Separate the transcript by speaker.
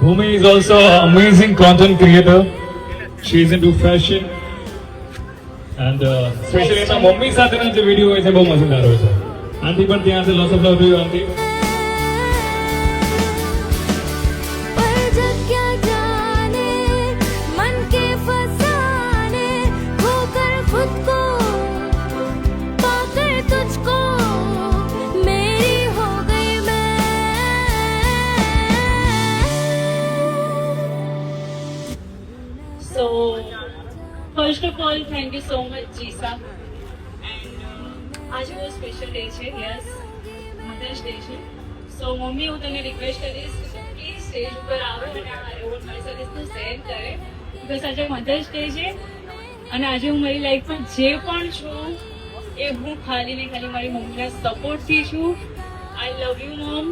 Speaker 1: Bhumi is also an amazing content creator. She is into fashion. And especially એના mummy સાથેના જે video હોય છે બહુ મજેદાર હોય છે. આંટી પણ ત્યાં છે. Lots of love to you aunty.
Speaker 2: So, first of all, thank you so much, Jisa. And आज वो स्पेशल डे છે, યસ મધર્સ ડે છે. સો મમ્મી હું તને રિક્વેસ્ટ કરીશ કે સ્ટેજ ઉપર આવે અને આ એવોર્ડ મારી સાથે તું શેર કરે, બિકોઝ આજે મધર્સ ડે છે અને આજે હું મારી લાઈફમાં જે પણ છું એ હું ખાલી ને ખાલી મારી મમ્મીના સપોર્ટથી છું. આઈ લવ યુ મોમ.